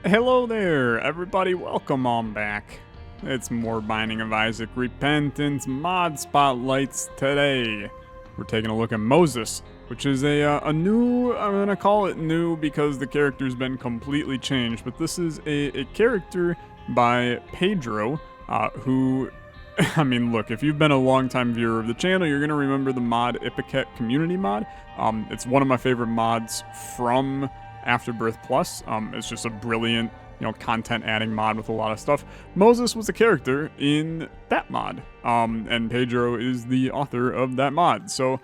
Hello there, everybody. Welcome on back. It's more Binding of Isaac Repentance mod spotlights today. We're taking a look at Moses, which is a new. I'm gonna call it new because the character's been completely changed. But this is a character by Pedro, who. I mean, look, if you've been a long-time viewer of the channel, you're gonna remember the mod Ipecac Community mod. It's one of my favorite mods from Afterbirth Plus. It's just a brilliant, content adding mod with a lot of stuff. Moses was a character in that mod, and Pedro is the author of that mod. So,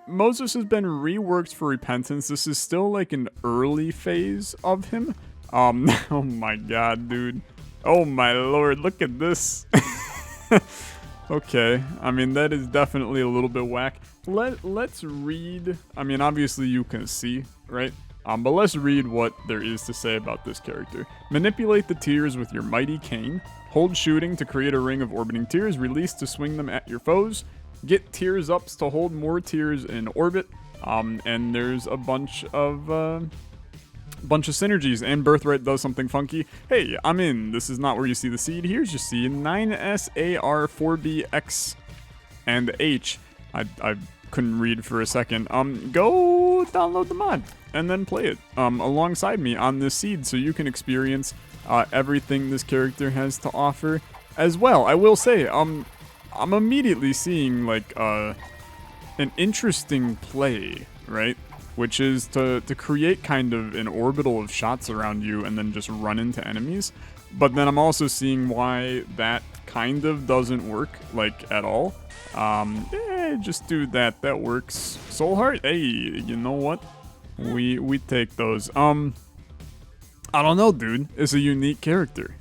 Moses has been reworked for Repentance. This is still like an early phase of him. Oh my god, dude. Oh my lord, look at this. Okay, I mean, that is definitely a little bit whack. Let's read. I mean, obviously you can see, right? But let's read what there is to say about this character. Manipulate the tears with your mighty cane. Hold shooting to create a ring of orbiting tears. Release to swing them at your foes. Get tears ups to hold more tears in orbit. And there's a bunch of synergies, and Birthright does something funky. Hey, I'm in. This is not where you see the seed. Here's your seed. 9SAR 4BX and H. I couldn't read for a second. Go download the mod and then play it alongside me on this seed so you can experience everything this character has to offer as well. I will say, I'm immediately seeing like an interesting play, right? Which is to create kind of an orbital of shots around you and then just run into enemies. But then I'm also seeing why that kind of doesn't work, like, at all. Just do that. That works. Soul Heart? Hey, you know what? We take those. I don't know, dude. It's a unique character.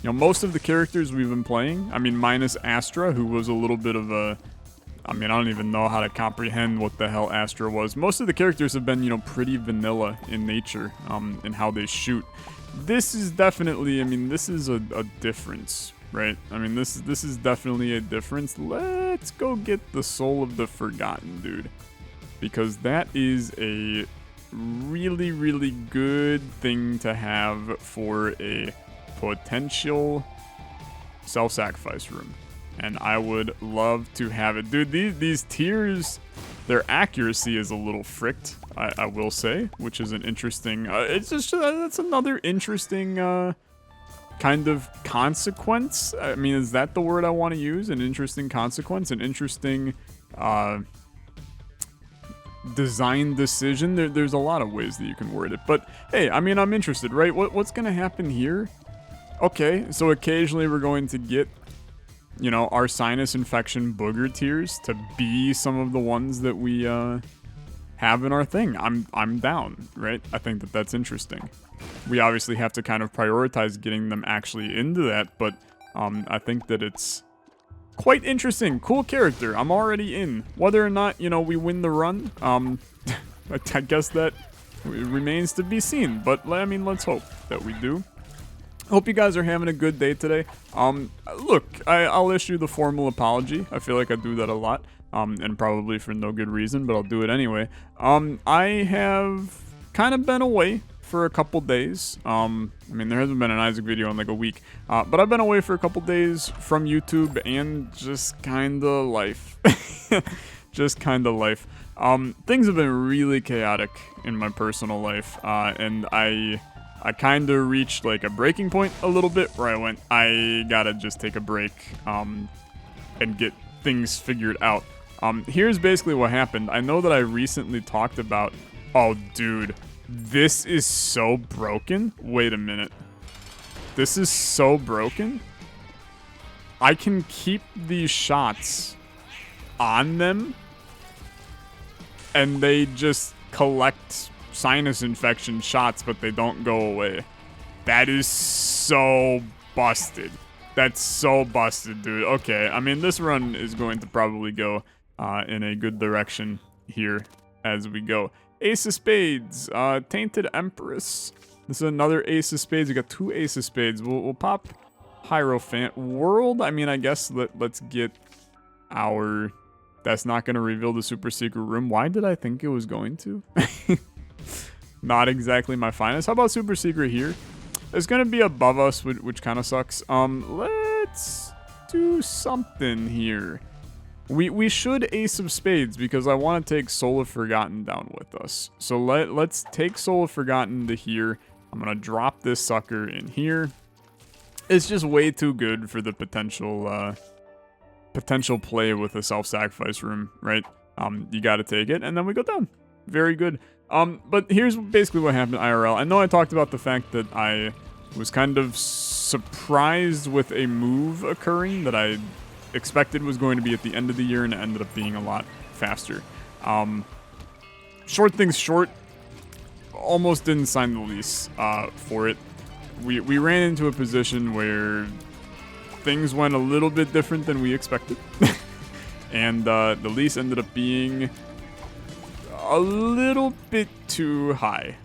Most of the characters we've been playing, I mean, minus Astra, who was a little bit of a... I mean, I don't even know how to comprehend what the hell Astra was. Most of the characters have been, pretty vanilla in nature, in how they shoot. This is definitely, I mean, this is a difference, right? I mean, this is definitely a difference. Let's go get the Soul of the Forgotten, dude. Because that is a really, really good thing to have for a potential self-sacrifice room. And I would love to have it. Dude, these tiers, their accuracy is a little fricked, I will say, which is an interesting... it's just, that's another interesting kind of consequence. I mean, is that the word I want to use? An interesting consequence? An interesting design decision? There's a lot of ways that you can word it. But, hey, I mean, I'm interested, right? What's going to happen here? Okay, so occasionally we're going to get... our sinus infection booger tiers to be some of the ones that we have in our thing. I'm down, right? I think that's interesting. We obviously have to kind of prioritize getting them actually into that, but I think that it's quite interesting. Cool character. I'm already in. Whether or not, we win the run, I guess that remains to be seen. But, I mean, let's hope that we do. Hope you guys are having a good day today. Look, I'll issue the formal apology. I feel like I do that a lot, and probably for no good reason, but I'll do it anyway. I have kind of been away for a couple days. I mean, there hasn't been an Isaac video in like a week, but I've been away for a couple days from YouTube and just kind of life. Just kind of life. Things have been really chaotic in my personal life, and I kind of reached like a breaking point a little bit where I went, I gotta just take a break and get things figured out. Here's basically what happened. I know that I recently talked about, oh dude, this is so broken. Wait a minute. This is so broken. I can keep these shots on them and they just collect sinus infection shots, but they don't go away. That is so busted. That's so busted, dude. Okay, I mean, this run is going to probably go in a good direction here as we go. Ace of Spades, Tainted Empress. This is another Ace of Spades. We got two Ace of Spades. We'll pop Hierophant. World, I mean, I guess let's get our... That's not going to reveal the super secret room. Why did I think it was going to? Not exactly my finest. How about super secret here? It's gonna be above us, which kind of sucks. Let's do something here. We should Ace of Spades because I want to take Soul of Forgotten down with us. So let's take Soul of Forgotten to here. I'm gonna drop this sucker in here. It's just way too good for the potential play with a self-sacrifice room, right? You got to take it, and then we go down. Very good. But here's basically what happened IRL. I know I talked about the fact that I was kind of surprised with a move occurring that I expected was going to be at the end of the year, and it ended up being a lot faster. Short things short, almost didn't sign the lease for it. We ran into a position where things went a little bit different than we expected. And the lease ended up being a little bit too high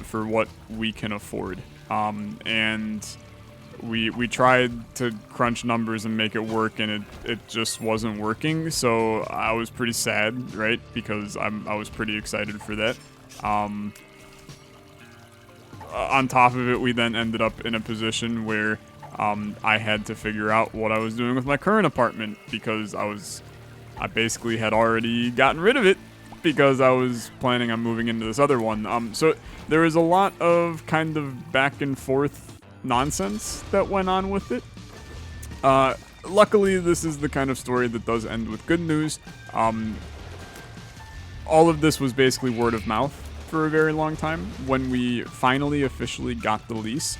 for what we can afford. And we tried to crunch numbers and make it work, and it just wasn't working. So I was pretty sad, right? Because I was pretty excited for that. On top of it, we then ended up in a position where I had to figure out what I was doing with my current apartment because I basically had already gotten rid of it because I was planning on moving into this other one. So there was a lot of kind of back and forth nonsense that went on with it. Luckily, this is the kind of story that does end with good news. All of this was basically word of mouth for a very long time. When we finally officially got the lease,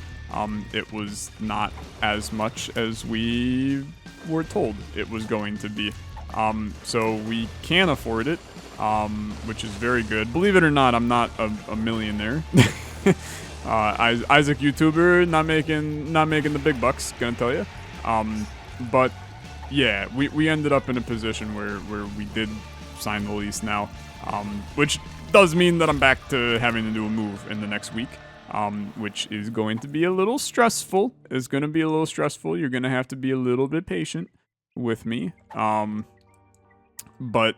it was not as much as we were told it was going to be. So we can afford it, which is very good. Believe it or not, I'm not a millionaire. Isaac YouTuber, not making the big bucks, gonna tell you. But yeah, we ended up in a position where we did sign the lease now, which does mean that I'm back to having to do a move in the next week, which is going to be a little stressful. It's going to be a little stressful. You're going to have to be a little bit patient with me. But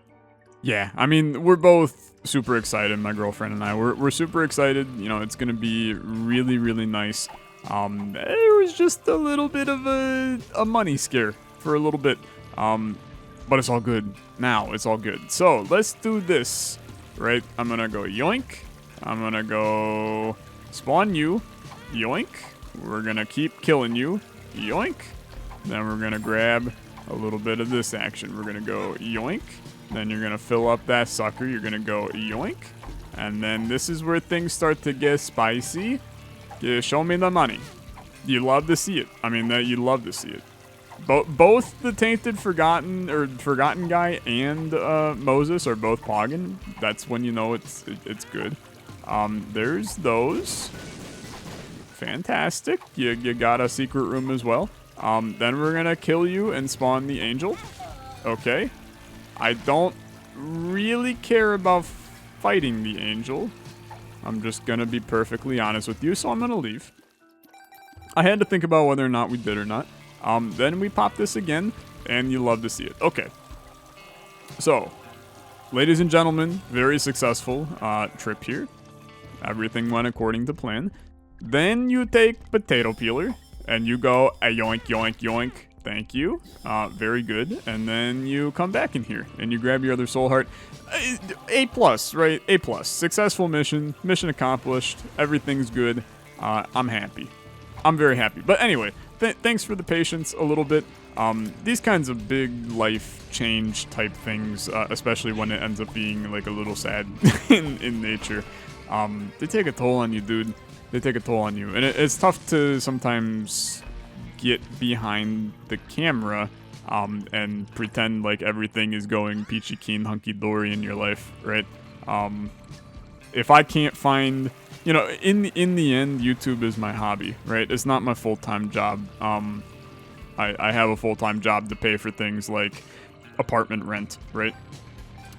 yeah, I mean, we're both super excited. My girlfriend and I, we're super excited. You know, it's going to be really, really nice. There was just a little bit of a money scare for a little bit. But it's all good now. It's all good. So let's do this. Right, I'm gonna go yoink. I'm gonna go spawn you. Yoink. We're gonna keep killing you. Yoink. Then we're gonna grab a little bit of this action. We're gonna go yoink. Then you're gonna fill up that sucker. You're gonna go yoink. And then this is where things start to get spicy. Yeah, show me the money. You love to see it. I mean, you love to see it. Both the Tainted Forgotten guy and Moses are both pogging. That's when you know it's good. There's those. Fantastic. You got a secret room as well. Then we're gonna kill you and spawn the angel. Okay. I don't really care about fighting the angel. I'm just gonna be perfectly honest with you, so I'm gonna leave. I had to think about whether or not we did or not. Then we pop this again, and you love to see it. Okay. So, ladies and gentlemen, very successful trip here. Everything went according to plan. Then you take potato peeler, and you go yoink, yoink, yoink. Thank you. Very good. And then you come back in here, and you grab your other soul heart. A+, right? A+. Successful mission. Mission accomplished. Everything's good. I'm happy. I'm very happy. But anyway, thanks for the patience a little bit. These kinds of big life change type things, especially when it ends up being like a little sad in nature, they take a toll on you, dude. They take a toll on you. And it's tough to sometimes get behind the camera and pretend like everything is going peachy keen, hunky-dory in your life, right? If I can't find... You know, in the end, YouTube is my hobby, right? It's not my full-time job. I have a full-time job to pay for things like apartment rent, right?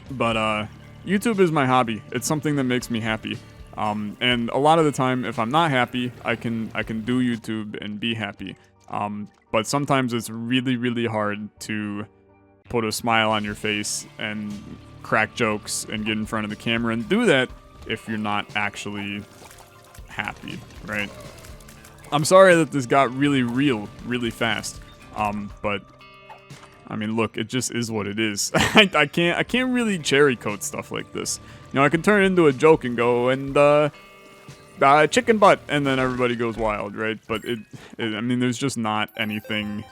But YouTube is my hobby. It's something that makes me happy. And a lot of the time, if I'm not happy, I can do YouTube and be happy. But sometimes it's really, really hard to put a smile on your face and crack jokes and get in front of the camera and do that if you're not actually happy, right? I'm sorry that this got really real really fast. But I mean, look, it just is what it is. I can't really cherry coat stuff like this. You know, I can turn it into a joke and go and chicken butt, and then everybody goes wild, right? But I mean, there's just not anything.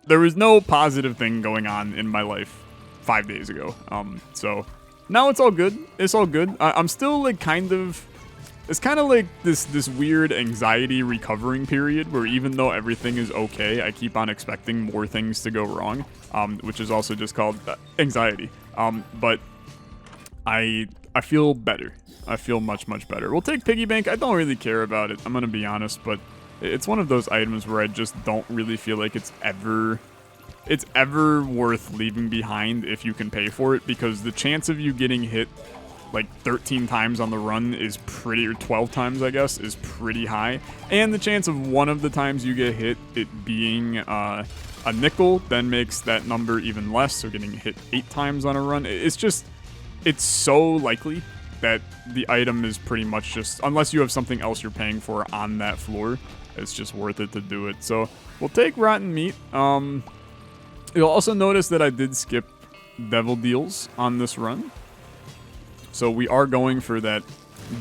There was no positive thing going on in my life 5 days ago. So now it's all good. It's all good. I'm still like it's kind of like this weird anxiety recovering period where even though everything is okay, I keep on expecting more things to go wrong, which is also just called anxiety. But I feel better. I feel much, much better. We'll take Piggy Bank. I don't really care about it, I'm going to be honest, but it's one of those items where I just don't really feel like it's ever worth leaving behind if you can pay for it, because the chance of you getting hit like 13 times on the run is or 12 times, I guess, is pretty high. And the chance of one of the times you get hit, it being a nickel, then makes that number even less, so getting hit 8 times on a run, it's so likely that the item is pretty much just, unless you have something else you're paying for on that floor, it's just worth it to do it. So we'll take Rotten Meat. You'll also notice that I did skip Devil Deals on this run. So we are going for that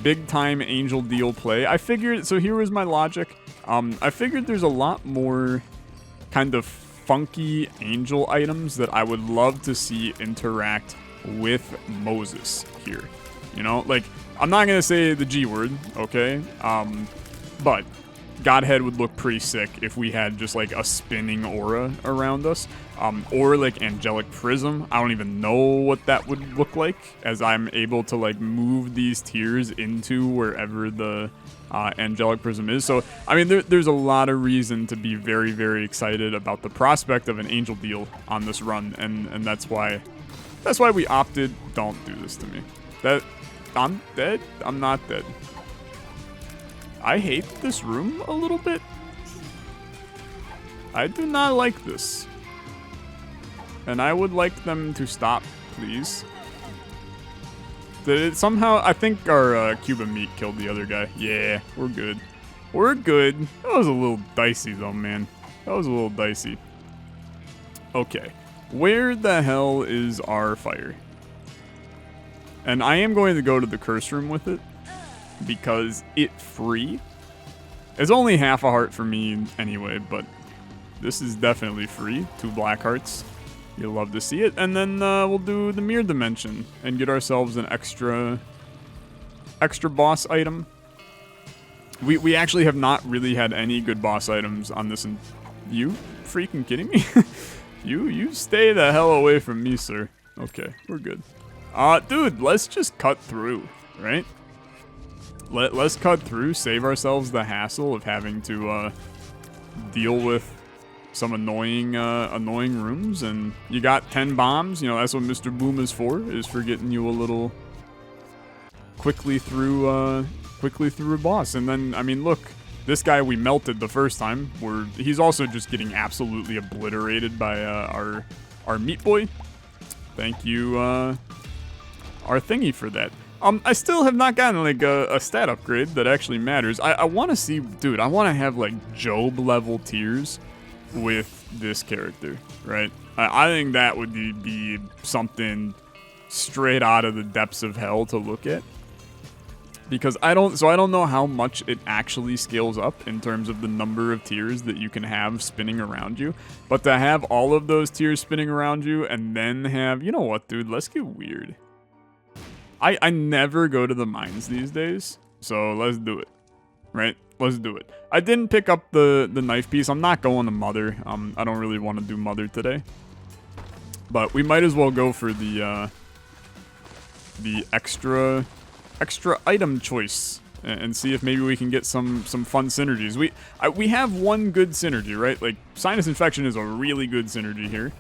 big time Angel Deal play. I figured, so here was my logic. I figured there's a lot more kind of funky angel items that I would love to see interact with Moses here. You know, like, I'm not going to say the G word, okay? But Godhead would look pretty sick if we had just like a spinning aura around us. Or like Angelic Prism. I don't even know what that would look like, as I'm able to like move these tiers into wherever the Angelic Prism is. So, I mean, there's a lot of reason to be very, very excited about the prospect of an Angel Deal on this run, and that's why we opted. Don't do this to me. I'm dead? I'm not dead. I hate this room a little bit. I do not like this. And I would like them to stop, please. Did it somehow... I think our Cuban meat killed the other guy. Yeah, we're good. We're good. That was a little dicey, though, man. That was a little dicey. Okay. Where the hell is our fire? And I am going to go to the curse room with it, because it's free. It's only half a heart for me anyway, but this is definitely free. 2 black hearts. You'll love to see it. And then we'll do the mirror dimension and get ourselves an extra boss item. We actually have not really had any good boss items on this. You freaking kidding me? You stay the hell away from me, sir. Okay, we're good. Dude, let's just cut through, right? Let's cut through, save ourselves the hassle of having to deal with some annoying rooms. And you got 10 bombs. You know, that's what Mr. Boom is for getting you a little quickly through a boss. And then, I mean, look, this guy we melted the first time. He's also just getting absolutely obliterated by our meat boy. Thank you, our thingy, for that. I still have not gotten like a stat upgrade that actually matters. I want to see, dude, I want to have like Job level tiers with this character, right? I think that would be something straight out of the depths of hell to look at. Because I don't know how much it actually scales up in terms of the number of tiers that you can have spinning around you. But to have all of those tiers spinning around you and then have, you know what, dude, let's get weird. I never go to the mines these days, so let's do it, right? Let's do it. I didn't pick up the knife piece. I'm not going to Mother. I don't really want to do Mother today. But we might as well go for the extra item choice and see if maybe we can get some fun synergies. We have one good synergy, right? Like, Sinus Infection is a really good synergy here.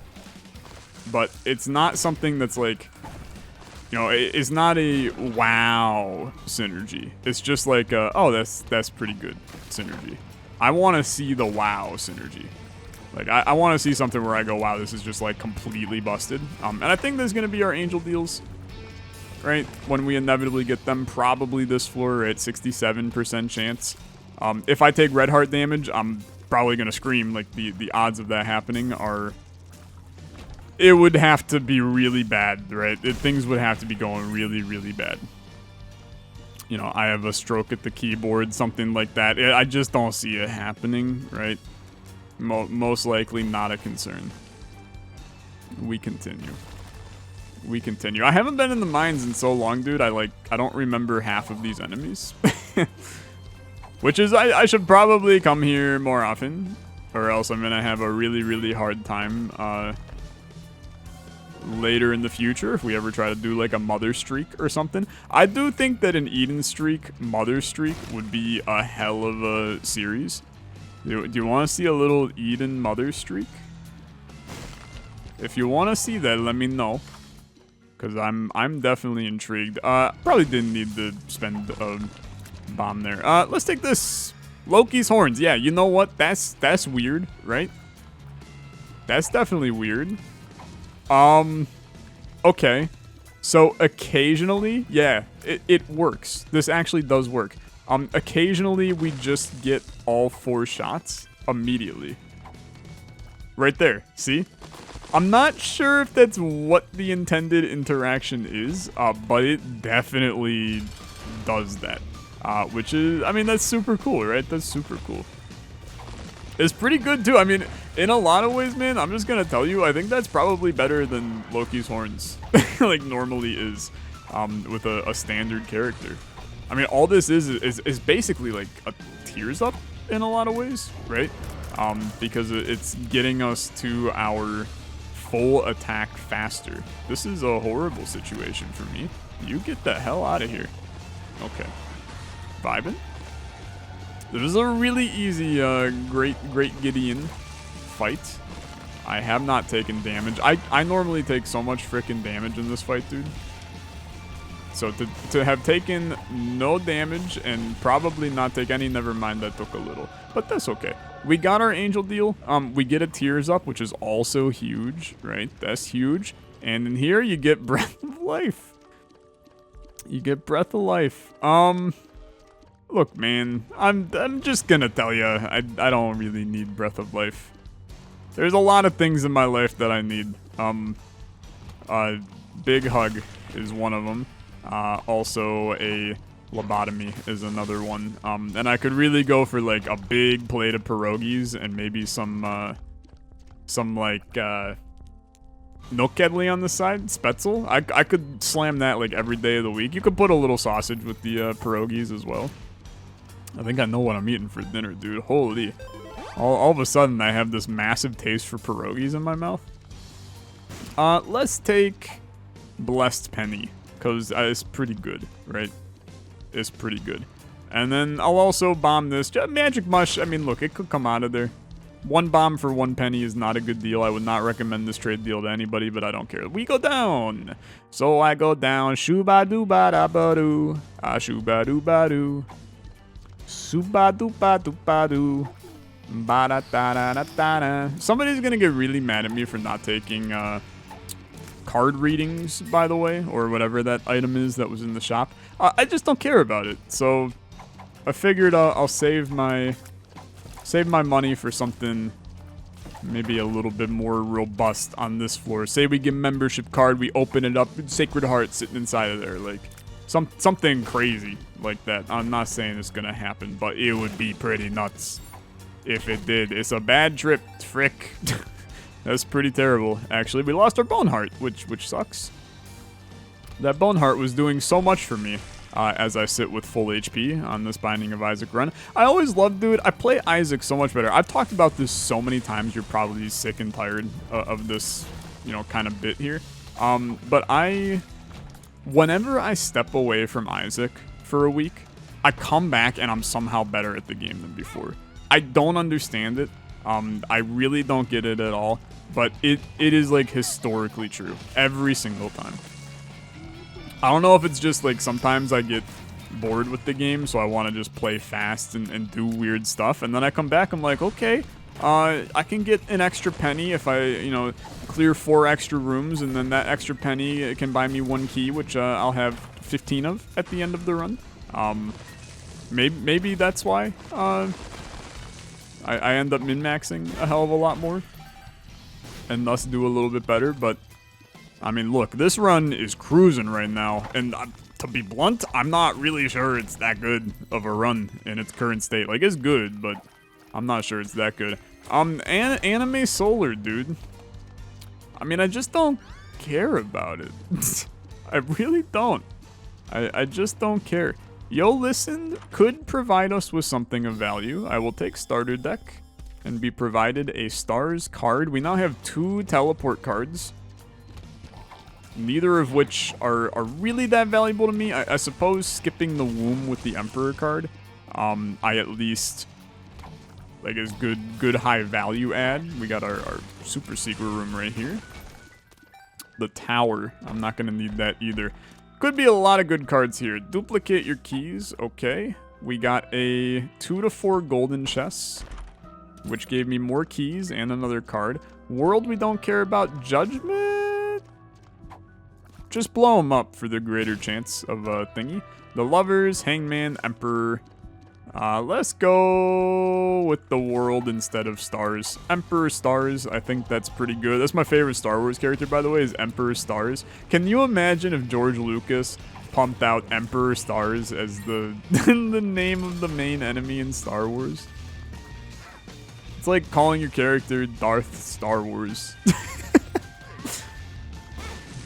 But it's not something that's like... You know, it's not a wow synergy. It's just like, oh, that's pretty good synergy. I want to see the wow synergy. Like, I want to see something where I go, wow, this is just like completely busted. And I think there's going to be our angel deals, right? When we inevitably get them, probably this floor at 67% chance. If I take red heart damage, I'm probably gonna scream. Like, the odds of that happening are... It would have to be really bad, right? Things would have to be going really, really bad. You know, I have a stroke at the keyboard, something like that. I just don't see it happening, right? Most likely not a concern. We continue. We continue. I haven't been in the mines in so long, dude. I don't remember half of these enemies. Which is, I should probably come here more often, or else I'm gonna have a really, really hard time, later in the future if we ever try to do like a mother streak or something. I do think that an Eden streak, mother streak, would be a hell of a series. Do you want to see a little Eden mother streak? If you want to see that, let me know, because I'm definitely intrigued. Probably didn't need to spend a bomb there. Let's take this. Loki's horns. Yeah, you know what? That's weird, right? That's definitely weird. Okay. So occasionally, yeah, it works. This actually does work. Occasionally we just get all 4 shots immediately. Right there, see? I'm not sure if that's what the intended interaction is, but it definitely does that. Which is, I mean, that's super cool, right? That's super cool. It's pretty good too. I mean, in a lot of ways, man, I'm just gonna tell you, I think that's probably better than Loki's horns, like normally is, with a standard character. I mean, all this is basically like a tears up in a lot of ways, right? Because it's getting us to our full attack faster. This is a horrible situation for me. You get the hell out of here. Okay. Vibin'? This is a really easy, great Gideon fight. I have not taken damage. I normally take so much freaking damage in this fight, dude. So to have taken no damage and probably not take any, never mind, that took a little. But that's okay. We got our angel deal. We get a tears up, which is also huge, right? That's huge. And in here, you get breath of life. You get breath of life. Look, man, I'm just gonna tell you, I don't really need breath of life. There's a lot of things in my life that I need. Big hug is one of them. Also a lobotomy is another one. And I could really go for like a big plate of pierogies and maybe some like Nokkedli on the side, Spetzel. I could slam that like every day of the week. You could put a little sausage with the pierogies as well. I think I know what I'm eating for dinner, dude. Holy. All of a sudden, I have this massive taste for pierogies in my mouth. Let's take Blessed Penny, because it's pretty good, right? It's pretty good. And then I'll also bomb this. Magic Mush, I mean, look, it could come out of there. 1 bomb for 1 penny is not a good deal. I would not recommend this trade deal to anybody, but I don't care. We go down. So I go down. Shoo-ba-doo-ba-da-ba-doo. Shoo-ba-doo-ba-doo. Suba-doo-ba-doo-ba-doo. Ba-da-da-da-da-da. Somebody's gonna get really mad at me for not taking card readings, by the way, or whatever that item is that was in the shop. I just don't care about it, so I figured I'll save my money for something maybe a little bit more robust on this floor. Say we get membership card, we open it up, Sacred Heart sitting inside of there, like something crazy like that. I'm not saying it's gonna happen, but it would be pretty nuts if it did. It's a bad trip, frick. That's pretty terrible. Actually, we lost our Bone Heart, which sucks. That Bone Heart was doing so much for me as I sit with full HP on this Binding of Isaac run. I always loved, dude, I play Isaac so much better. I've talked about this so many times, you're probably sick and tired of this, you know, kind of bit here. But whenever I step away from Isaac for a week, I come back and I'm somehow better at the game than before. I don't understand it. I really don't get it at all, but it is like historically true every single time. I don't know if it's just like sometimes I get bored with the game, so I want to just play fast and do weird stuff, and then I come back, I'm like, okay, I can get an extra penny if I, you know, clear 4 extra rooms, and then that extra penny can buy me 1 key, which I'll have 15 of at the end of the run. Maybe that's why I end up min-maxing a hell of a lot more and thus do a little bit better. But I mean, look, this run is cruising right now, and to be blunt, I'm not really sure it's that good of a run in its current state. Like, it's good, but I'm not sure it's that good. Anime Solar, dude. I mean, I just don't care about it. I really don't. I just don't care. Yo Listen could provide us with something of value. I will take starter deck and be provided a stars card. We now have 2 teleport cards, neither of which are really that valuable to me. I suppose skipping the womb with the Emperor card, I at least like is good high value add. We got our super secret room right here. The tower, I'm not gonna need that either. Could be a lot of good cards here. Duplicate your keys, okay. We got a 2 to 4 golden chests, which gave me more keys and another card. World we don't care about. Judgment? Just blow them up for the greater chance of a thingy. The Lovers, Hangman, Emperor. Let's go with the World instead of Stars. Emperor Stars, I think that's pretty good. That's my favorite Star Wars character, by the way, is Emperor Stars. Can you imagine if George Lucas pumped out Emperor Stars as the the name of the main enemy in Star Wars? It's like calling your character Darth Star Wars.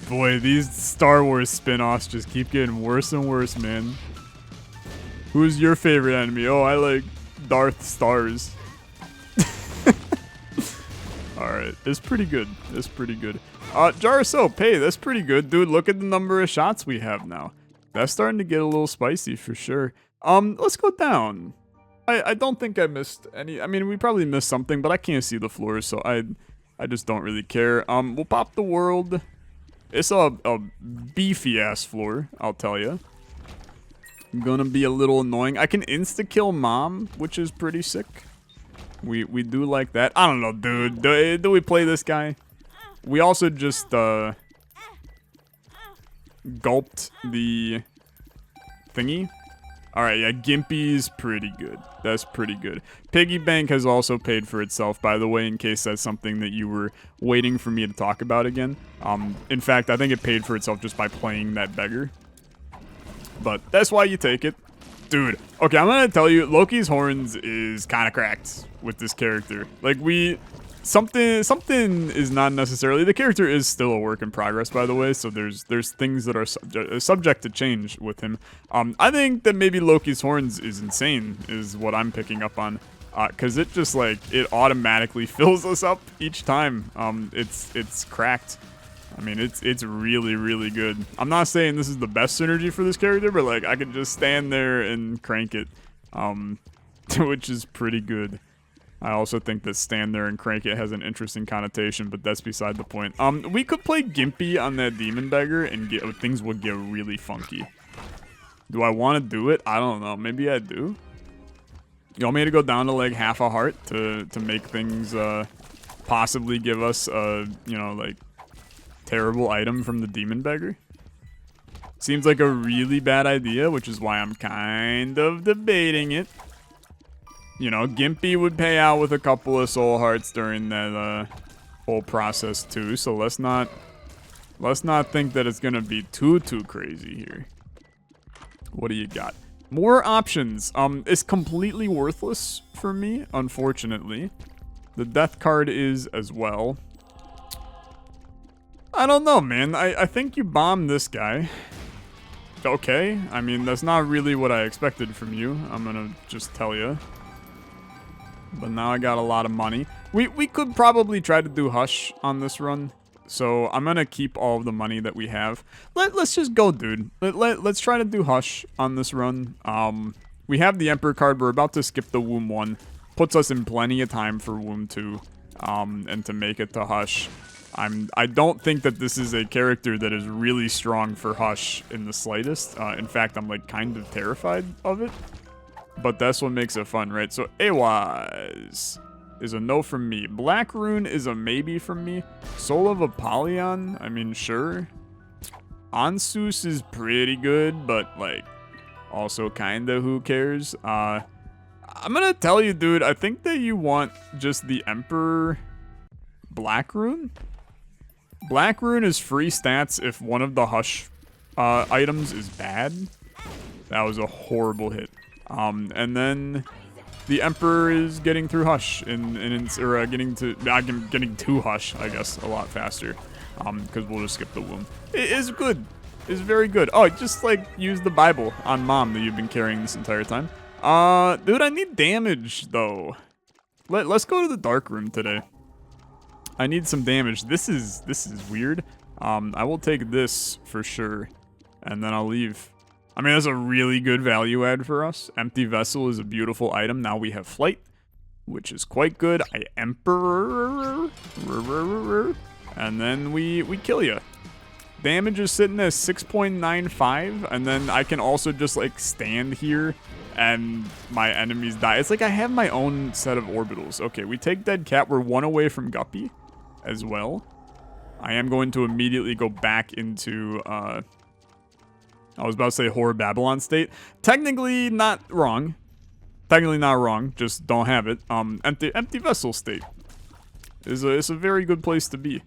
Boy, these Star Wars spin-offs just keep getting worse and worse, man. Who's your favorite enemy? Oh, I like Darth Stars. Alright, it's pretty good. It's pretty good. Jar of Soap, hey, that's pretty good. Dude, look at the number of shots we have now. That's starting to get a little spicy for sure. Let's go down. I don't think I missed any. I mean, we probably missed something, but I can't see the floor, so I just don't really care. We'll pop the World. It's a beefy-ass floor, I'll tell you. Gonna be a little annoying. I can insta-kill Mom, which is pretty sick. We do like that. I don't know, dude. Do we play this guy? We also just gulped the thingy. Alright, yeah, Gimpy's pretty good. That's pretty good. Piggy Bank has also paid for itself, by the way, in case that's something that you were waiting for me to talk about again. In fact, I think it paid for itself just by playing that beggar. But that's why you take it. Dude, okay, I'm gonna tell you, Loki's Horns is kind of cracked with this character. Like, something is not necessarily, the character is still a work in progress, by the way, so there's things that are subject to change with him. I think that maybe Loki's Horns is insane, is what I'm picking up on. Because it just, like, it automatically fills us up each time. It's cracked. I mean, it's really, really good. I'm not saying this is the best synergy for this character, but, like, I could just stand there and crank it, which is pretty good. I also think that stand there and crank it has an interesting connotation, but that's beside the point. We could play Gimpy on that Demon Beggar, and things would get really funky. Do I want to do it? I don't know. Maybe I do. You want me to go down to, like, half a heart to make things, possibly give us a, you know, like, terrible item from the Demon Beggar? Seems like a really bad idea, which is why I'm kind of debating it. You know, Gimpy would pay out with a couple of soul hearts during that whole process too, so let's not think that it's gonna be too crazy here. What do you got? More options. It's completely worthless for me, unfortunately. The death card is as well. I don't know, man. I think you bombed this guy. Okay. I mean, that's not really what I expected from you. I'm gonna just tell you. But now I got a lot of money. We could probably try to do Hush on this run. So I'm gonna keep all of the money that we have. Let's just go, dude. Let's try to do Hush on this run. We have the Emperor card. We're about to skip the Womb 1. Puts us in plenty of time for Womb 2. And to make it to Hush. I don't think that this is a character that is really strong for Hush in the slightest. In fact, I'm like kind of terrified of it. But that's what makes it fun, right? So Awaz is a no from me. Black Rune is a maybe from me. Soul of Apollyon, I mean, sure. Ansus is pretty good, but like, Also kinda who cares. I'm gonna tell you, dude, I think that you want just the Emperor Black Rune. Black Rune is free stats if one of the Hush items is bad. That was a horrible hit. And then the Emperor is getting through Hush getting to Hush, I guess, a lot faster. Because we'll just skip the womb. It is good. It's very good. Oh, just like use the Bible on Mom that you've been carrying this entire time. Dude, I need damage though. Let's go to the dark room today. I need some damage. This is weird. I will take this for sure, and then I'll leave. I mean, that's a really good value add for us. Empty Vessel is a beautiful item. Now we have Flight, which is quite good. Emperor, and then we kill you. Damage is sitting at 6.95, and then I can also just like stand here and my enemies die. It's like I have my own set of orbitals. Okay, we take Dead Cat. We're one away from Guppy as well. I am going to immediately go back into, I was about to say Horror Babylon state. Technically not wrong. Technically not wrong. Just don't have it. Empty Vessel state is a very good place to be.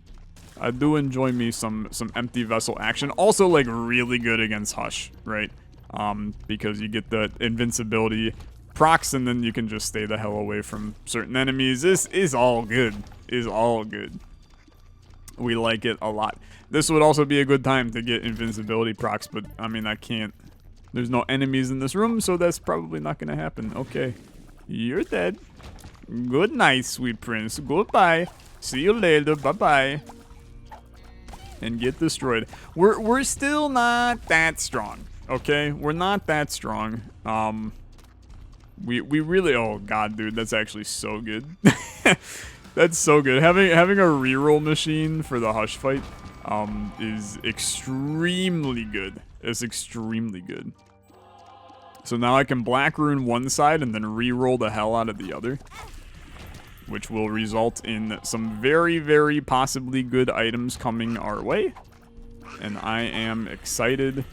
I do enjoy me some Empty Vessel action. Also, like, really good against Hush, right? Because you get the invincibility procs, and then you can just stay the hell away from certain enemies. This is all good. Is all good. We like it a lot. This would also be a good time to get invincibility procs, but, I mean, I can't. There's no enemies in this room, so that's probably not going to happen. Okay. You're dead. Good night, sweet prince. Goodbye. See you later. Bye-bye. And get destroyed. We're still not that strong, okay? We're not that strong. We really, oh god, dude, that's actually so good. That's so good. Having a reroll machine for the Hush fight is extremely good. It's extremely good. So now I can Black Rune one side and then reroll the hell out of the other, which will result in some very, very possibly good items coming our way. And I am excited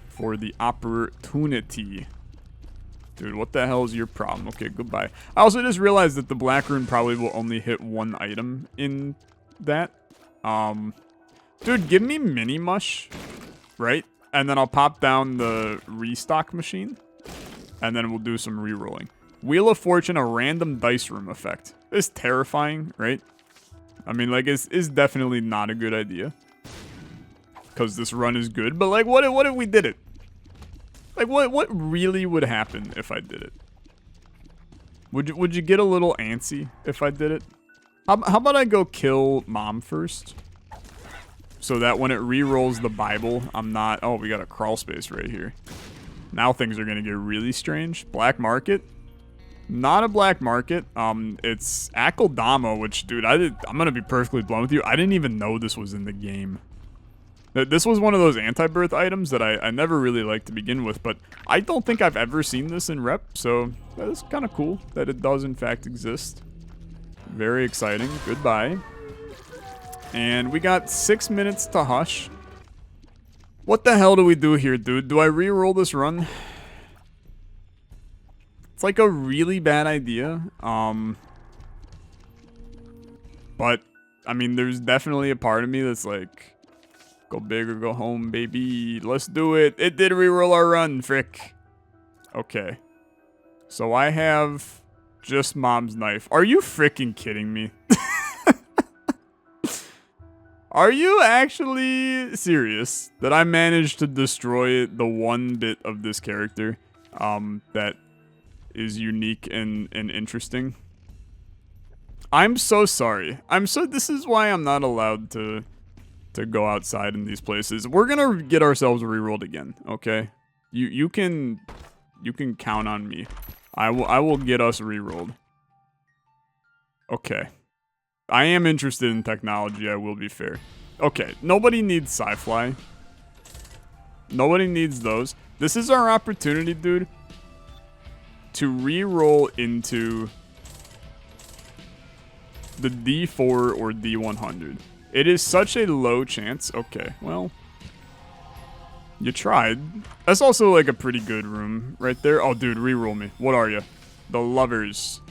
for the opportunity. Dude, what the hell is your problem? Okay, goodbye. I also just realized that the Black Rune probably will only hit one item in that. Dude, give me Mini Mush, right? And then I'll pop down the restock machine. And then we'll do some rerolling. Wheel of Fortune, a random dice room effect. It's terrifying, right? I mean, like, it's definitely not a good idea. Because this run is good, but, like, what if we did it? Like, what really would happen if I did it? Would you get a little antsy if I did it? How about I go kill Mom first? So that when it re-rolls the Bible, I'm not... Oh, we got a crawl space right here. Now things are going to get really strange. Black Market? Not a black market. It's Akeldama, which, dude, I'm going to be perfectly blunt with you. I didn't even know this was in the game. This was one of those anti-birth items that I never really liked to begin with, but I don't think I've ever seen this in rep, so that's kind of cool that it does in fact exist. Very exciting. Goodbye. And we got 6 minutes to Hush. What the hell do we do here, dude? Do I re-roll this run? It's like a really bad idea. But, I mean, there's definitely a part of me that's like, go big or go home, baby. Let's do it. It did reroll our run, frick. Okay. So I have just Mom's knife. Are you freaking kidding me? Are you actually serious that I managed to destroy the one bit of this character that is unique and interesting? I'm so sorry. This is why I'm not allowed to go outside in these places. We're gonna get ourselves rerolled again, okay? You can count on me. I will get us rerolled. Okay. I am interested in technology, I will be fair. Okay, nobody needs sci-fly. Nobody needs those. This is our opportunity, dude, to re-roll into the D4 or D100. It is such a low chance. Okay, well, You tried. That's also like a pretty good room right there. Oh, dude, reroll me. What are you? The lovers.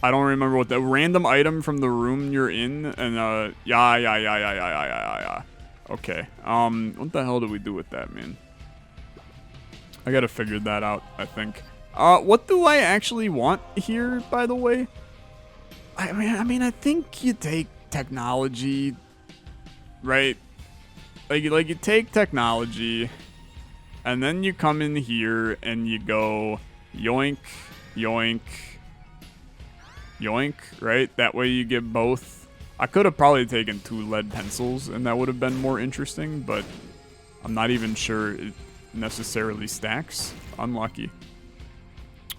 I don't remember what the random item from the room you're in. And, yeah. Okay. What the hell do we do with that, man? I gotta figure that out, I think. What do I actually want here, by the way? I mean, I think you take technology, right? Like you take technology, and then you come in here and you go yoink, yoink, yoink, right? That way you get both. I could have probably taken 2 lead pencils, and that would have been more interesting, but I'm not even sure it necessarily stacks. Unlucky.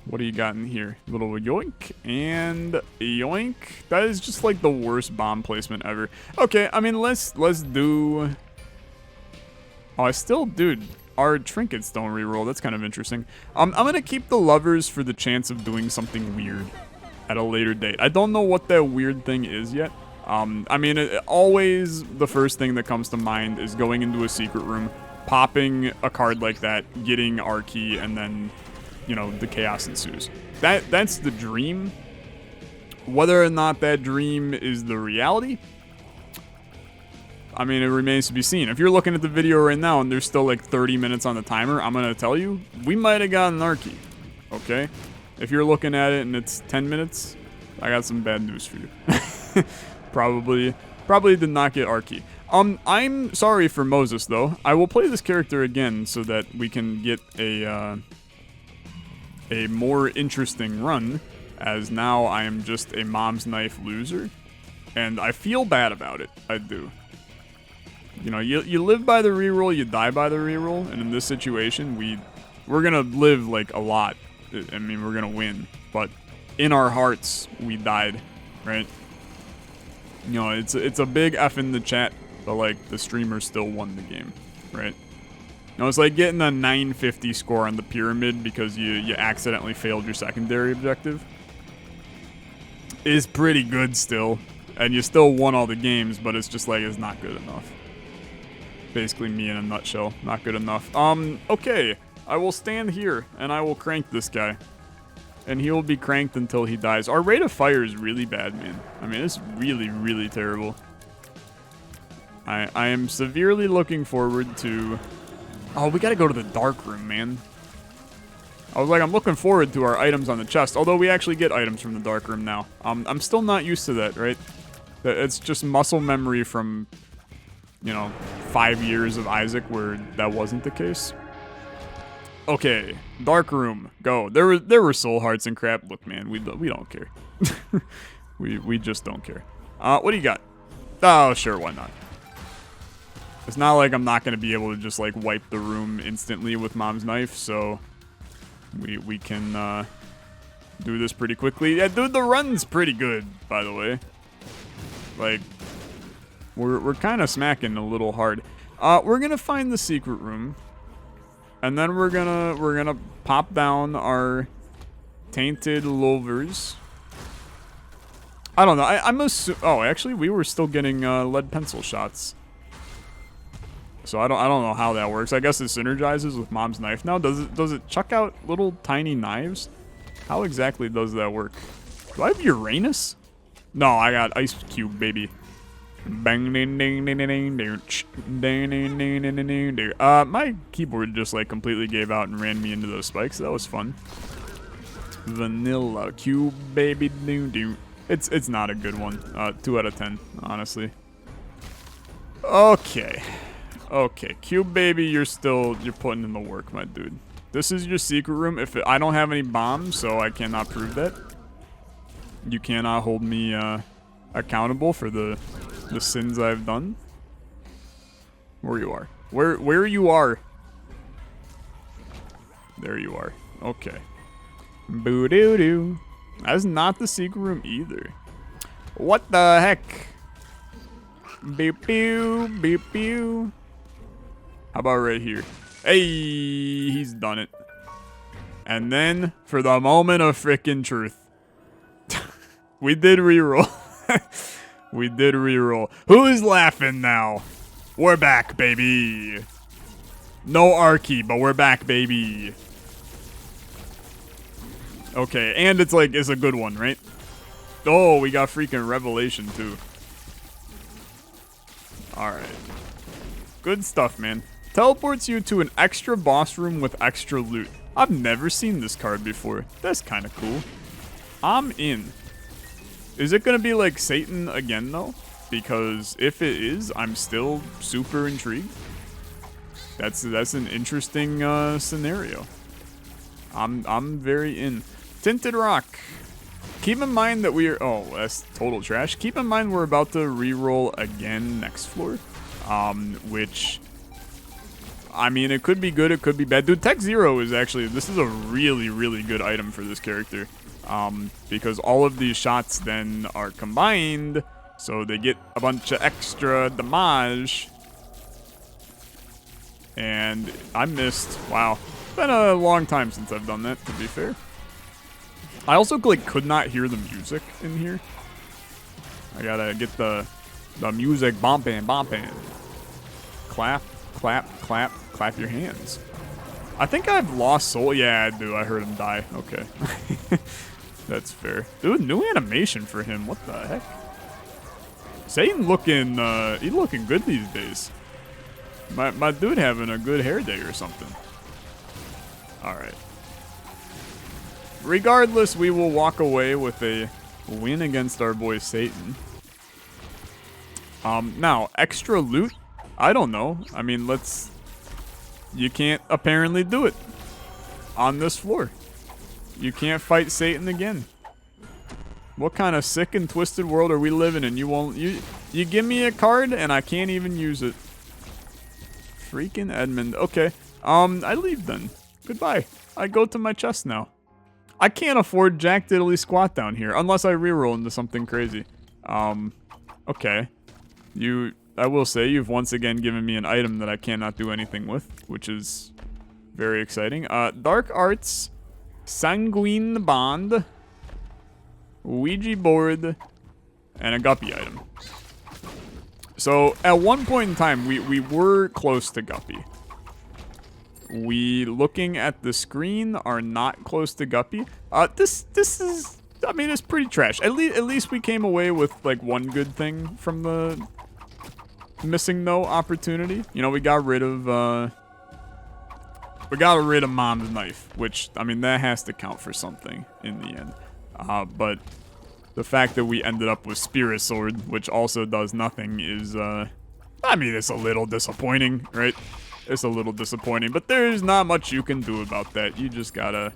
What do you got in here? Little yoink and yoink. That is just like the worst bomb placement ever. Okay, I mean, let's do... Oh, dude, our trinkets don't reroll. That's kind of interesting. I'm gonna keep the lovers for the chance of doing something weird at a later date. I don't know what that weird thing is yet. I mean, always the first thing that comes to mind is going into a secret room, popping a card like that, getting our key, and then, you know, the chaos ensues. That's the dream. Whether or not that dream is the reality, I mean, it remains to be seen. If you're looking at the video right now and there's still like 30 minutes on the timer, I'm gonna tell you, we might have gotten our key, okay? If you're looking at it and it's 10 minutes, I got some bad news for you. Probably did not get our key. I'm sorry for Moses, though. I will play this character again so that we can get a more interesting run, as now I am just a mom's knife loser, and I feel bad about it. I do. You know, you live by the reroll, you die by the reroll, and in this situation, we're gonna live like a lot. I mean, we're gonna win, but in our hearts, we died, right? You know, it's a big F in the chat, but like the streamer still won the game, right? You know, it's like getting a 950 score on the pyramid because you accidentally failed your secondary objective. Is pretty good still, and you still won all the games, but it's just like it's not good enough. Basically me in a nutshell, not good enough. Okay, I will stand here and I will crank this guy. And he will be cranked until he dies. Our rate of fire is really bad, man. I mean, it's really, really terrible. I am severely looking forward to... Oh, we gotta go to the dark room, man. I was like, I'm looking forward to our items on the chest. Although we actually get items from the dark room now. I'm still not used to that, right? It's just muscle memory from, you know, 5 years of Isaac where that wasn't the case. Okay, dark room, go. There were soul hearts and crap. Look, man, we don't care. we just don't care. What do you got? Oh, sure, why not? It's not like I'm not gonna be able to just like wipe the room instantly with mom's knife, so we can do this pretty quickly. Yeah, dude, the run's pretty good, by the way. Like, we're kind of smacking a little hard. We're gonna find the secret room. And then we're gonna pop down our tainted lovers. I don't know. I'm oh, actually, we were still getting lead pencil shots. So I don't know how that works. I guess it synergizes with mom's knife now. Does it chuck out little tiny knives? How exactly does that work? Do I have Uranus? No, I got Ice Cube, baby. Bang ding ding ding ding ding ding ding ding ding ding. My keyboard just like completely gave out and ran me into those spikes. That was fun. Vanilla cube baby doo doo. It's not a good one. 2 out of 10, honestly. Okay, cube baby, you're putting in the work, my dude. This is your secret room. I don't have any bombs, so I cannot prove that. You cannot hold me accountable for the sins I've done. Where you are. Where you are. There you are. Okay. Boo-doo-doo. That's not the secret room either. What the heck? Beep pew, beep pew. How about right here? Hey, he's done it. And then, for the moment of frickin' truth. We did reroll. We did reroll. Who's laughing now? We're back, baby. No R-key, but we're back, baby. Okay, and it's like, it's a good one, right? Oh, we got freaking Revelation, too. Alright. Good stuff, man. Teleports you to an extra boss room with extra loot. I've never seen this card before. That's kind of cool. I'm in. Is it going to be like Satan again, though? Because if it is, I'm still super intrigued. That's an interesting scenario. I'm very in. Tinted Rock. Keep in mind that we are... Oh, that's total trash. Keep in mind we're about to reroll again next floor. Which... I mean, it could be good, it could be bad. Dude, Tech Zero is actually... This is a really, really good item for this character. Because all of these shots then are combined, so they get a bunch of extra damage. And I missed. Wow. It's been a long time since I've done that, to be fair. I also like could not hear the music in here. I gotta get the music bumping. Clap, clap, clap, clap your hands. I think I've lost soul. Yeah, I do. I heard him die. Okay. That's fair. Dude, new animation for him. What the heck? Satan looking, he's looking good these days. My dude having a good hair day or something. Alright. Regardless, we will walk away with a win against our boy Satan. Now, extra loot? I don't know. I mean, let's... You can't apparently do it on this floor. You can't fight Satan again. What kind of sick and twisted world are we living in? You give me a card and I can't even use it. Freaking Edmund. Okay. I leave then. Goodbye. I go to my chest now. I can't afford Jack Diddley Squat down here unless I reroll into something crazy. Okay. I will say you've once again given me an item that I cannot do anything with, which is very exciting. Dark Arts, Sanguine Bond, Ouija board, and a Guppy item. So at one point in time, we were close to Guppy. We, looking at the screen, are not close to Guppy. This is, I mean, it's pretty trash. At least we came away with like one good thing from the missing no opportunity. You know, we got rid of Mom's knife, which, I mean, that has to count for something in the end. But the fact that we ended up with Spirit Sword, which also does nothing, is, I mean, it's a little disappointing, right? It's a little disappointing, but there's not much you can do about that. You just gotta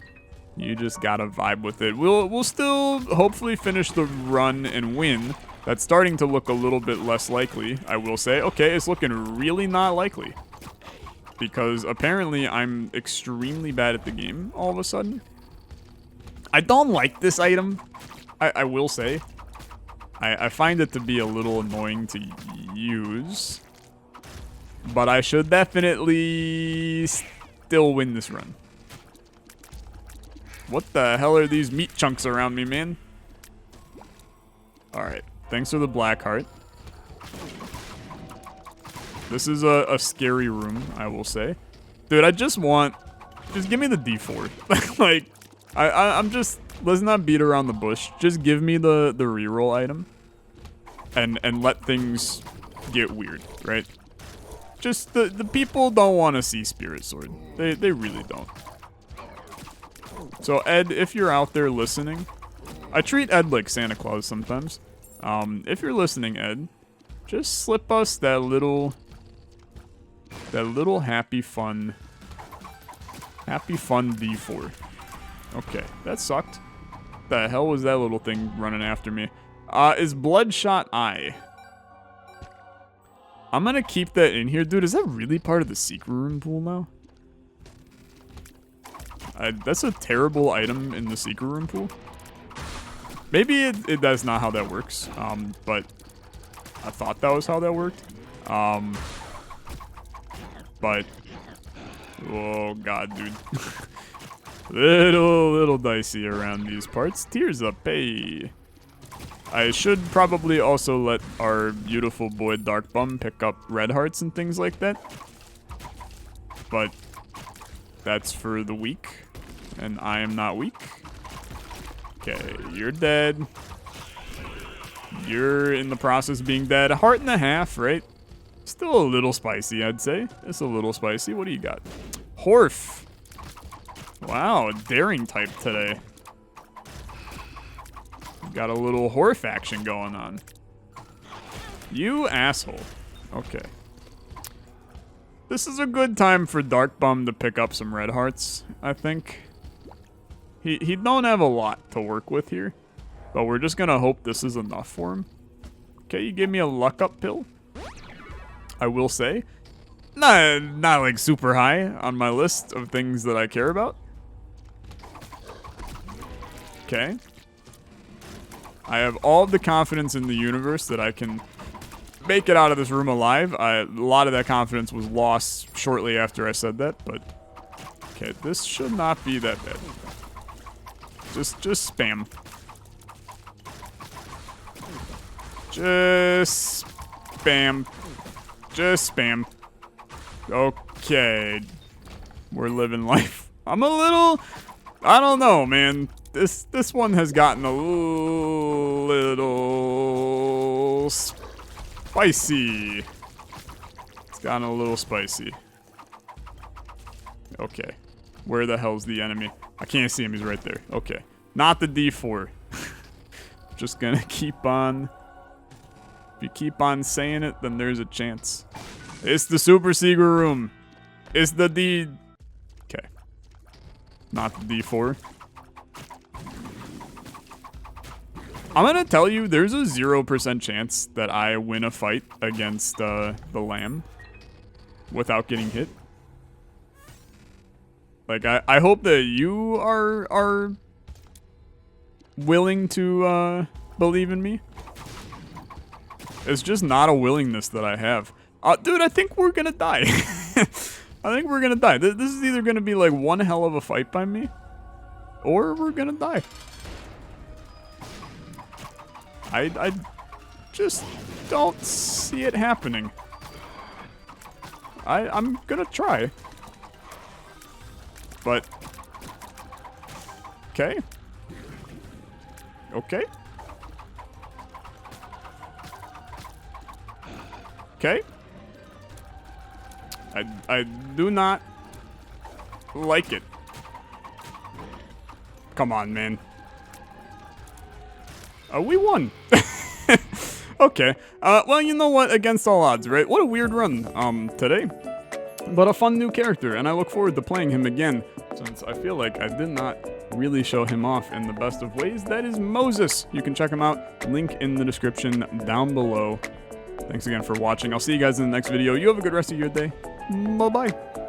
vibe with it. We'll still hopefully finish the run and win. That's starting to look a little bit less likely, I will say. Okay, it's looking really not likely. Because apparently I'm extremely bad at the game all of a sudden. I don't like this item, I will say. I find it to be a little annoying to use. But I should definitely still win this run. What the hell are these meat chunks around me, man? Alright. Thanks for the black heart. This is a scary room, I will say. Dude, I just give me the D4. Like, I'm just, let's not beat around the bush. Just give me the reroll item. And let things get weird, right? Just, the people don't want to see Spirit Sword. They really don't. So, Ed, if you're out there listening, I treat Ed like Santa Claus sometimes. If you're listening, Ed, just slip us that little happy fun D4. Okay, that sucked. The hell was that little thing running after me? Is Bloodshot Eye. I'm gonna keep that in here. Dude, is that really part of the secret room pool now? That's a terrible item in the secret room pool. Maybe that's not how that works, but I thought that was how that worked. But, oh god, dude. little dicey around these parts. Tears up, hey. I should probably also let our beautiful boy Dark Bum pick up red hearts and things like that. but that's for the weak, and I am not weak. Okay, you're dead. You're in the process of being dead. A heart and a half, right? Still a little spicy, I'd say. It's a little spicy. What do you got? Horf. Wow, daring type today. Got a little Horf action going on. You asshole. Okay. This is a good time for Dark Bum to pick up some red hearts, I think. He don't have a lot to work with here, but we're just gonna hope this is enough for him. Okay, you give me a luck up pill. I will say, not like super high on my list of things that I care about. Okay. I have all the confidence in the universe that I can make it out of this room alive. A lot of that confidence was lost shortly after I said that, but okay, this should not be that bad. Just spam. Just spam. Just spam. Okay. We're living life. I'm a little... I don't know, man. This one has gotten a little spicy. It's gotten a little spicy. Okay. Where the hell's the enemy? I can't see him. He's right there. Okay. Not the D4. Just gonna keep on... If you keep on saying it, then there's a chance. It's the Super Secret Room. It's the D... Okay. Not the D4. I'm gonna tell you, there's a 0% chance that I win a fight against the lamb without getting hit. Like, I hope that you are willing to believe in me. It's just not a willingness that I have. Dude, I think we're gonna die. I think we're gonna die. This is either gonna be like one hell of a fight by me, or we're gonna die. I just don't see it happening. I'm gonna try. But... Okay. Okay. Okay. I do not like it. Come on, man. We won. Okay. Well, you know what? Against all odds, right? What a weird run today. But a fun new character, and I look forward to playing him again, since I feel like I did not really show him off in the best of ways. That is Moses. You can check him out. Link in the description down below. Thanks again for watching. I'll see you guys in the next video. You have a good rest of your day. Bye-bye.